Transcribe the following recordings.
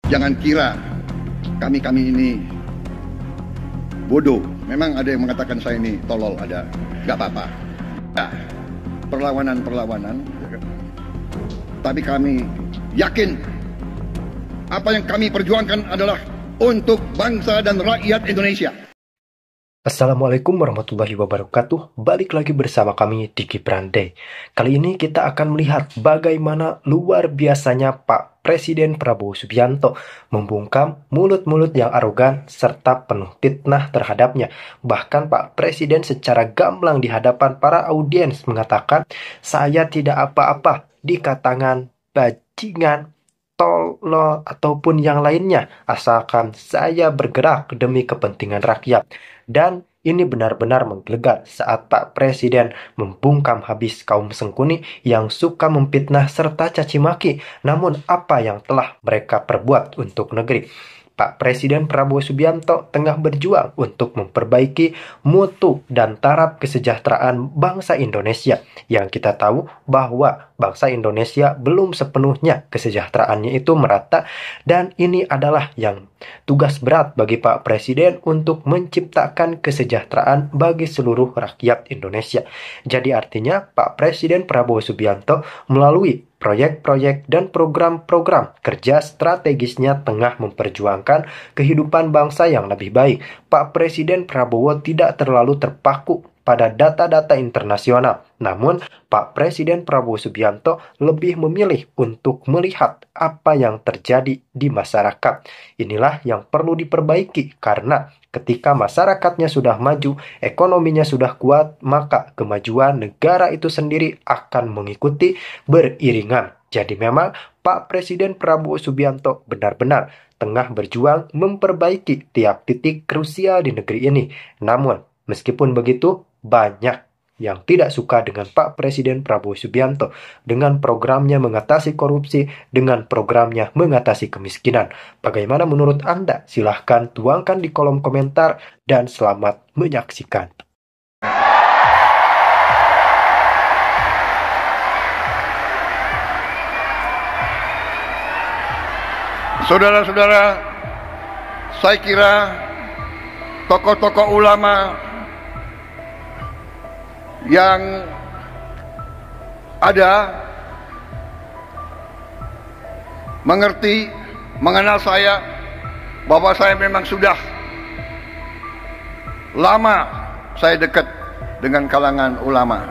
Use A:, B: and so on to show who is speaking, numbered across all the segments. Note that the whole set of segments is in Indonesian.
A: Jangan kira kami ini bodoh. Memang ada yang mengatakan saya ini tolol, ada. Gak apa-apa. Nah, perlawanan. Tapi kami yakin apa yang kami perjuangkan adalah untuk bangsa dan rakyat Indonesia.
B: Assalamualaikum warahmatullahi wabarakatuh. Balik lagi bersama kami di Gibran Day. Kali ini kita akan melihat bagaimana luar biasanya Pak Presiden Prabowo Subianto membungkam mulut-mulut yang arogan serta penuh fitnah terhadapnya. Bahkan Pak Presiden secara gamblang di hadapan para audiens mengatakan, "Saya tidak apa-apa dikatakan bajingan, tolol ataupun yang lainnya, asalkan saya bergerak demi kepentingan rakyat." Dan ini benar-benar menggelegar saat Pak Presiden membungkam habis kaum Sengkuni yang suka memfitnah serta caci maki. Namun apa yang telah mereka perbuat untuk negeri? Pak Presiden Prabowo Subianto tengah berjuang untuk memperbaiki mutu dan taraf kesejahteraan bangsa Indonesia. Yang kita tahu bahwa bangsa Indonesia belum sepenuhnya kesejahteraannya itu merata, dan ini adalah yang tugas berat bagi Pak Presiden untuk menciptakan kesejahteraan bagi seluruh rakyat Indonesia. Jadi artinya Pak Presiden Prabowo Subianto melalui proyek-proyek dan program-program kerja strategisnya tengah memperjuangkan kehidupan bangsa yang lebih baik. Pak Presiden Prabowo tidak terlalu terpaku pada data-data internasional. Namun, Pak Presiden Prabowo Subianto lebih memilih untuk melihat apa yang terjadi di masyarakat. Inilah yang perlu diperbaiki karena ketika masyarakatnya sudah maju, ekonominya sudah kuat, maka kemajuan negara itu sendiri akan mengikuti beriringan. Jadi memang Pak Presiden Prabowo Subianto benar-benar tengah berjuang memperbaiki tiap titik krusial di negeri ini. Namun, meskipun begitu, banyak yang tidak suka dengan Pak Presiden Prabowo Subianto dengan programnya mengatasi korupsi, dengan programnya mengatasi kemiskinan. Bagaimana menurut Anda? Silahkan tuangkan di kolom komentar dan selamat menyaksikan.
A: Saudara-saudara, saya kira tokoh-tokoh ulama yang ada mengerti, mengenal saya, bahwa saya memang sudah lama saya dekat dengan kalangan ulama.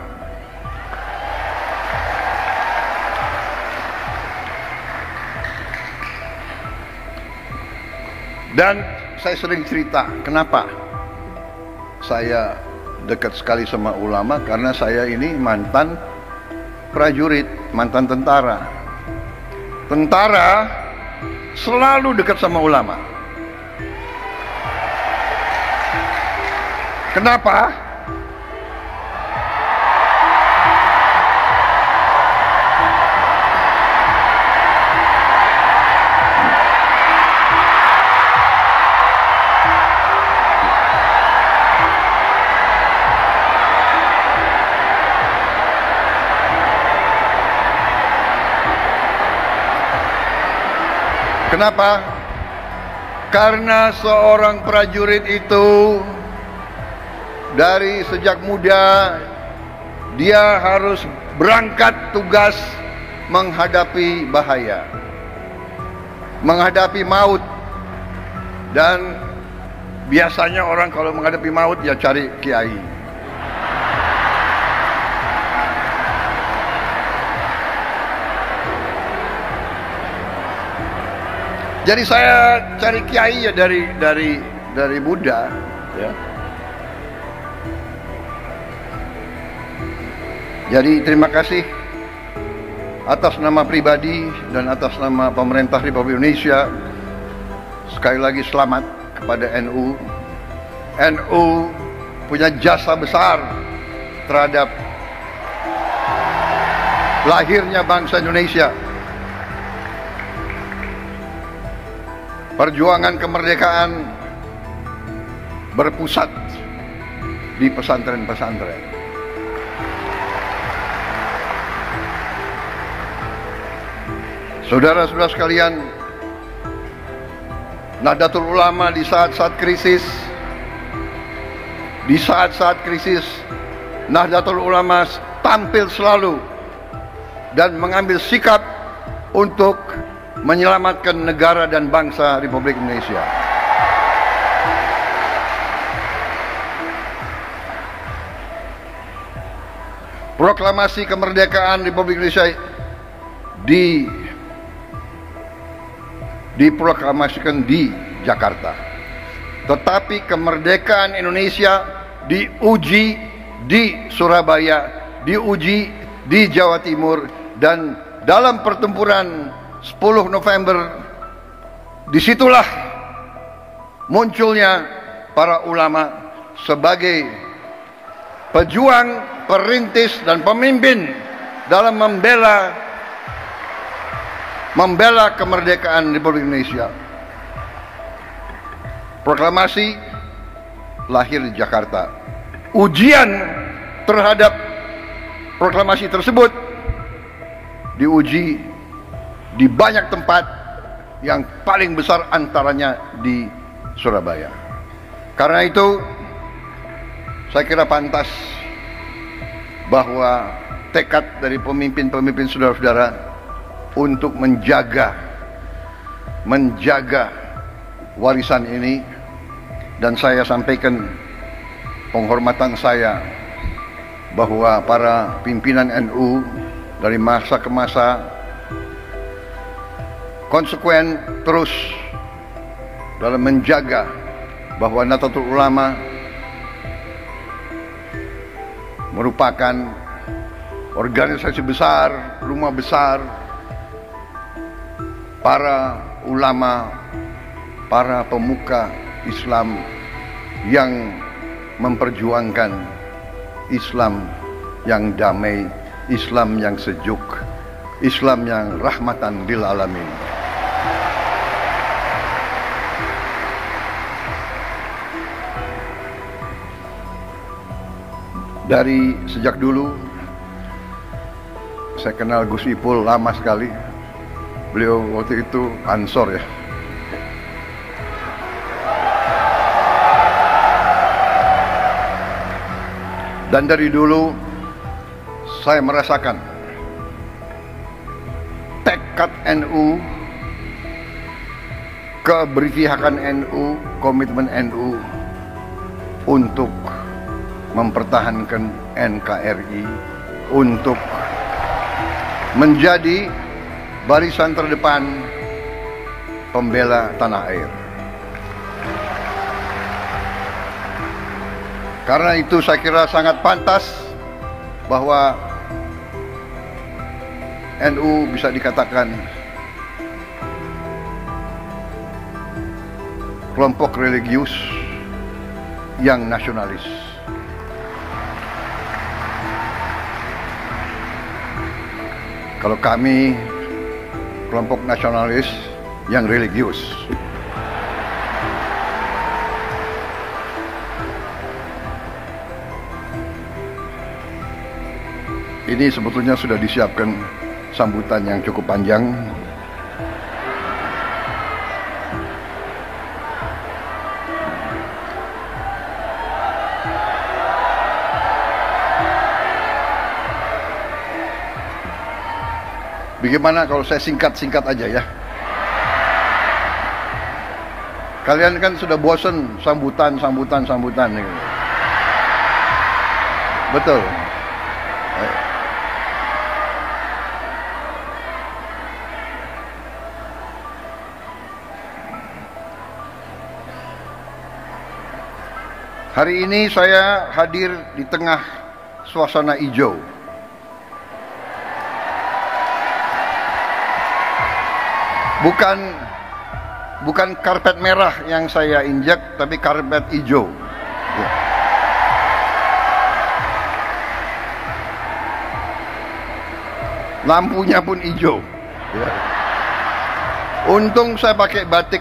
A: Dan saya sering cerita, kenapa saya dekat sekali sama ulama, karena saya ini mantan prajurit, mantan tentara. Tentara selalu dekat sama ulama. Kenapa? Kenapa? Karena seorang prajurit itu dari sejak muda dia harus berangkat tugas menghadapi bahaya, menghadapi maut. Dan biasanya orang kalau menghadapi maut ya cari kiai. Jadi saya cari kiai ya dari muda, ya. Jadi terima kasih atas nama pribadi dan atas nama pemerintah Republik Indonesia. Sekali lagi selamat kepada NU. NU punya jasa besar terhadap lahirnya bangsa Indonesia. Perjuangan kemerdekaan berpusat di pesantren-pesantren. Saudara-saudara sekalian, Nahdlatul Ulama di saat-saat krisis, Nahdlatul Ulama tampil selalu dan mengambil sikap untuk menyelamatkan negara dan bangsa Republik Indonesia. Proklamasi kemerdekaan Republik Indonesia diproklamasikan di Jakarta. Tetapi kemerdekaan Indonesia diuji di Surabaya, diuji di Jawa Timur, dan dalam pertempuran 10 November disitulah munculnya para ulama sebagai pejuang, perintis, dan pemimpin dalam membela kemerdekaan Republik Indonesia. Proklamasi lahir di Jakarta. Ujian terhadap proklamasi tersebut diuji di banyak tempat, yang paling besar antaranya di Surabaya. Karena itu saya kira pantas bahwa tekad dari pemimpin-pemimpin saudara-saudara untuk menjaga warisan ini, dan saya sampaikan penghormatan saya bahwa para pimpinan NU dari masa ke masa konsekuen terus dalam menjaga bahwa Nahdlatul Ulama merupakan organisasi besar, rumah besar para ulama, para pemuka Islam yang memperjuangkan Islam yang damai, Islam yang sejuk, Islam yang rahmatan lil alamin. Dari sejak dulu saya kenal Gus Ipul lama sekali. Beliau waktu itu Ansor ya. Dan dari dulu saya merasakan tekad NU, keberpihakan NU, komitmen NU untuk mempertahankan NKRI, untuk menjadi barisan terdepan pembela tanah air. Karena itu saya kira sangat pantas bahwa NU bisa dikatakan kelompok religius yang nasionalis. Kalau kami kelompok nasionalis yang religius. Ini sebetulnya sudah disiapkan sambutan yang cukup panjang. Bagaimana kalau saya singkat-singkat aja ya? Kalian kan sudah bosen sambutan nih. Betul. Hari ini saya hadir di tengah suasana hijau. Bukan karpet merah yang saya injak, tapi karpet hijau. Ya. Lampunya pun hijau. Ya. Untung saya pakai batik,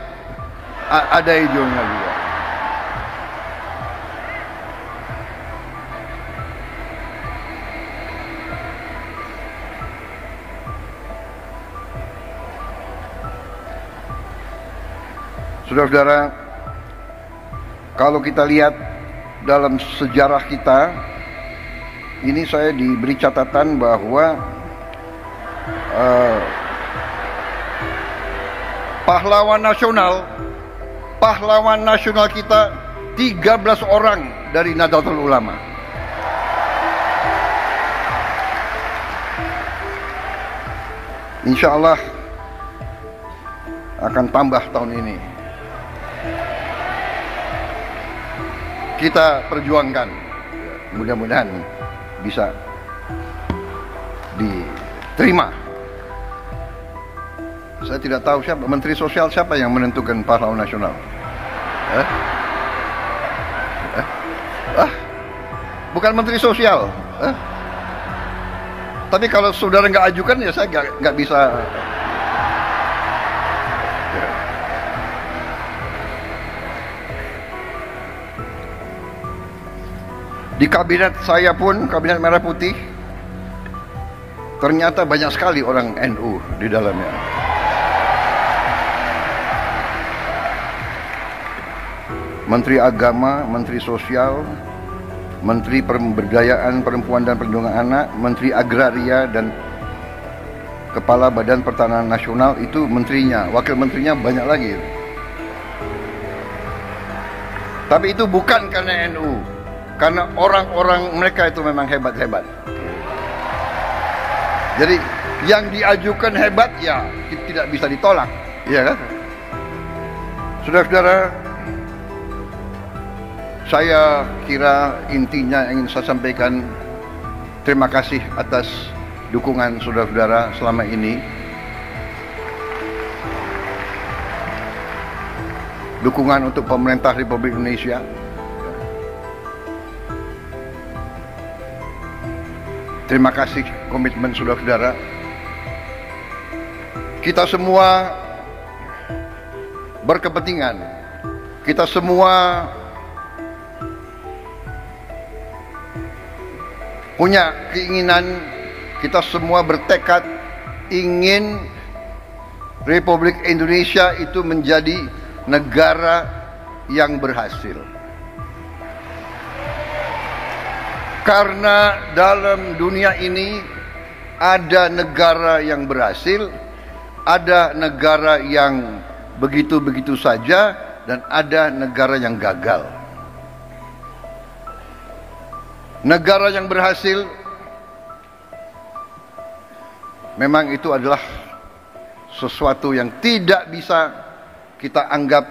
A: ada hijaunya juga. Saudara-saudara, kalau kita lihat dalam sejarah kita, ini saya diberi catatan bahwa pahlawan nasional kita 13 orang dari Nahdlatul Ulama. Insya Allah akan tambah tahun ini. Kita perjuangkan, mudah-mudahan bisa diterima. Saya tidak tahu siapa Menteri Sosial, siapa yang menentukan pahlawan nasional. Bukan Menteri Sosial. Tapi kalau saudara nggak ajukan, ya saya nggak bisa. Di kabinet saya pun, kabinet Merah Putih, ternyata banyak sekali orang NU di dalamnya. Menteri Agama, Menteri Sosial, Menteri Pemberdayaan Perempuan dan Perlindungan Anak, Menteri Agraria, dan Kepala Badan Pertanahan Nasional, itu menterinya. Wakil menterinya banyak lagi. Tapi itu bukan karena NU, karena orang-orang mereka itu memang hebat-hebat. Jadi yang diajukan hebat, ya tidak bisa ditolak, ya kan? Saudara-saudara, saya kira intinya ingin saya sampaikan, terima kasih atas dukungan saudara-saudara selama ini. Dukungan untuk pemerintah Republik Indonesia. Terima kasih komitmen saudara-saudara. Kita semua berkepentingan. Kita semua punya keinginan, kita semua bertekad ingin Republik Indonesia itu menjadi negara yang berhasil. Karena dalam dunia ini ada negara yang berhasil, ada negara yang begitu-begitu saja, dan ada negara yang gagal. Negara yang berhasil memang itu adalah sesuatu yang tidak bisa kita anggap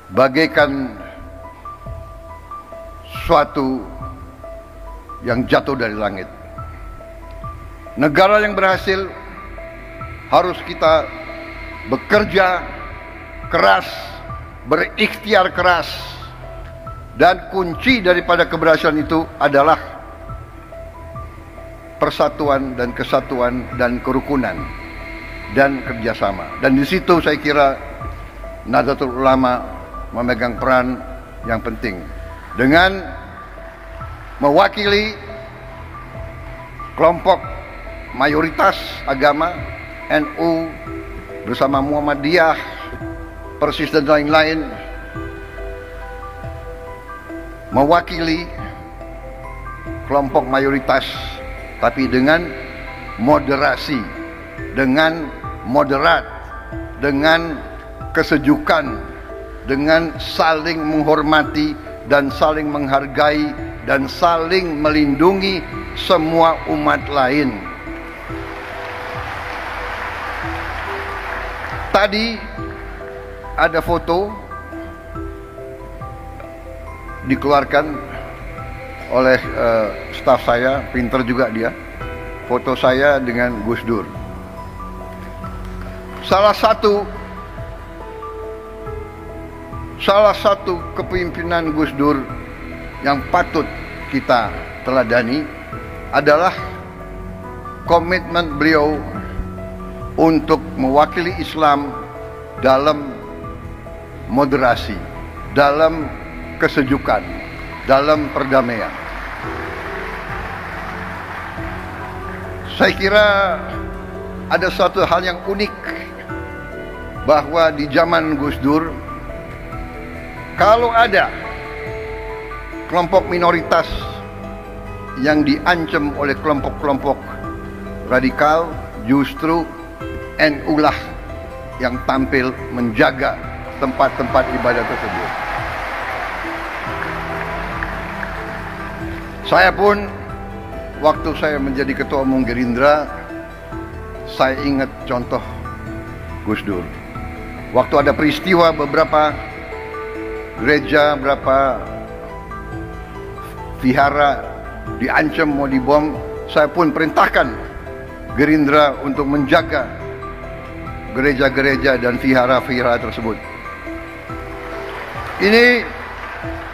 A: bagaikan suatu yang jatuh dari langit. Negara yang berhasil harus kita bekerja keras, berikhtiar keras, dan kunci daripada keberhasilan itu adalah persatuan dan kesatuan dan kerukunan dan kerjasama. Dan di situ saya kira Nahdlatul Ulama memegang peran yang penting dengan mewakili kelompok mayoritas agama NU bersama Muhammadiyah, Persis dan lain-lain, mewakili kelompok mayoritas tapi dengan moderasi, dengan moderat, dengan kesejukan, dengan saling menghormati dan saling menghargai dan saling melindungi semua umat lain. Tadi ada foto dikeluarkan oleh staf saya, pinter juga dia, foto saya dengan Gus Dur. Salah satu kepemimpinan Gus Dur yang patut kita teladani adalah komitmen beliau untuk mewakili Islam dalam moderasi, dalam kesejukan, dalam perdamaian. Saya kira ada suatu hal yang unik bahwa di zaman Gus Dur, kalau ada kelompok minoritas yang diancam oleh kelompok-kelompok radikal, justru NU lah yang tampil menjaga tempat-tempat ibadah tersebut. Saya pun, waktu saya menjadi ketua umum Gerindra, saya ingat contoh Gus Dur. Waktu ada peristiwa beberapa gereja, beberapa vihara diancam mau dibom, saya pun perintahkan Gerindra untuk menjaga gereja-gereja dan vihara-vihara tersebut. Ini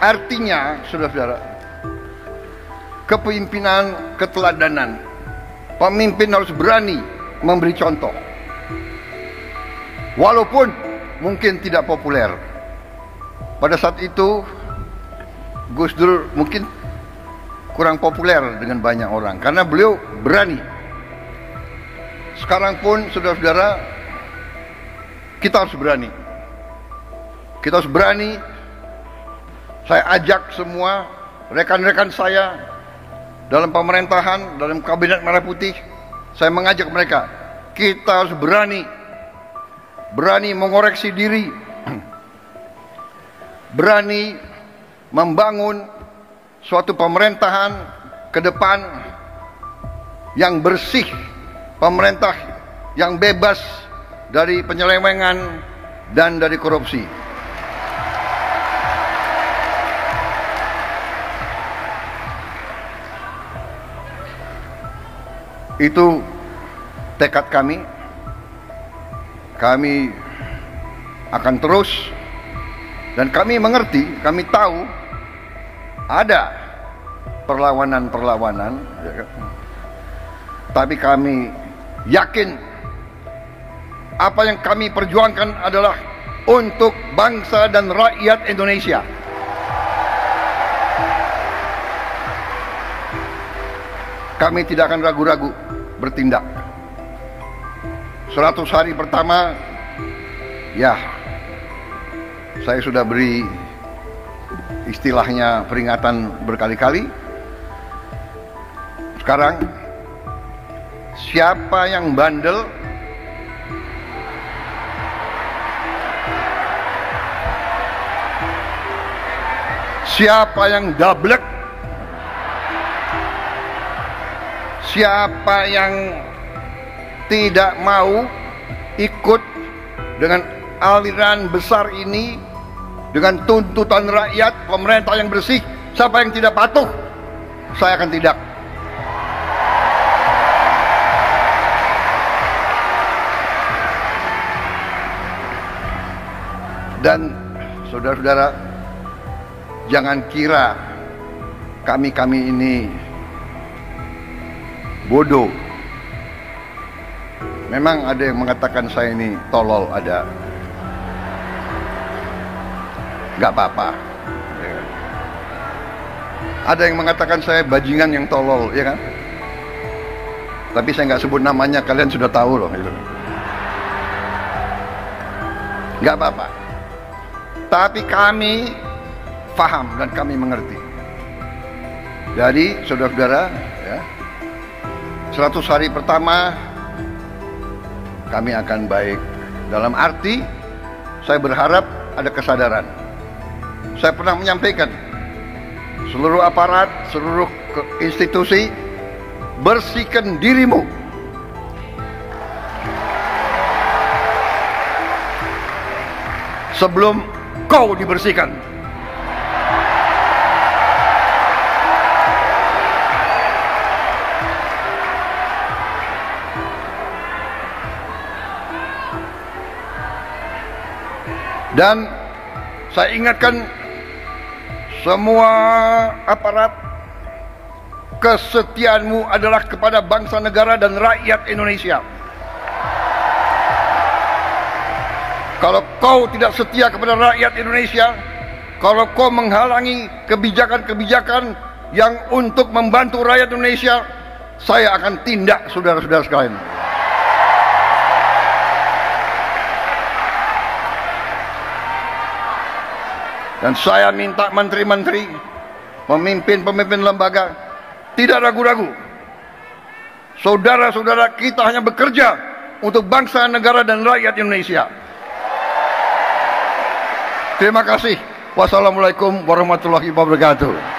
A: artinya, saudara-saudara, kepemimpinan, keteladanan. Pemimpin harus berani memberi contoh, walaupun mungkin tidak populer. Pada saat itu Gus Dur mungkin kurang populer dengan banyak orang karena beliau berani. Sekarang pun saudara-saudara, kita harus berani. Kita harus berani. Saya ajak semua rekan-rekan saya dalam pemerintahan, dalam kabinet Merah Putih, saya mengajak mereka, kita harus berani mengoreksi diri, berani membangun suatu pemerintahan ke depan yang bersih, pemerintah yang bebas dari penyelewengan dan dari korupsi. Itu tekad kami. Kami akan terus, dan kami mengerti, kami tahu ada perlawanan-perlawanan, ya kan? Tapi kami yakin apa yang kami perjuangkan adalah untuk bangsa dan rakyat Indonesia. Kami tidak akan ragu-ragu bertindak. 100 hari pertama, ya, saya sudah beri istilahnya peringatan berkali-kali. Sekarang, siapa yang bandel, siapa yang dablek, siapa yang tidak mau ikut dengan aliran besar ini, dengan tuntutan rakyat, pemerintah yang bersih, siapa yang tidak patuh, saya akan tidak. Dan saudara-saudara, jangan kira kami ini bodoh. Memang ada yang mengatakan saya ini tolol, ada. Gak apa-apa. Ada yang mengatakan saya bajingan yang tolol, ya kan? Tapi saya nggak sebut namanya, kalian sudah tahu loh. Gitu. Gak apa-apa. Tapi kami paham dan kami mengerti. Jadi saudara-saudara, ya, 100 hari pertama kami akan baik. Dalam arti, saya berharap ada kesadaran. Saya pernah menyampaikan, seluruh aparat, seluruh institusi, bersihkan dirimu. Sebelum kau dibersihkan. Dan saya ingatkan semua aparat, kesetiaanmu adalah kepada bangsa, negara, dan rakyat Indonesia. Kalau kau tidak setia kepada rakyat Indonesia, kalau kau menghalangi kebijakan-kebijakan yang untuk membantu rakyat Indonesia, saya akan tindak, saudara-saudara sekalian. Dan saya minta menteri-menteri, pemimpin-pemimpin lembaga, tidak ragu-ragu. Saudara-saudara kita hanya bekerja untuk bangsa, negara, dan rakyat Indonesia. Terima kasih. Wassalamualaikum warahmatullahi wabarakatuh.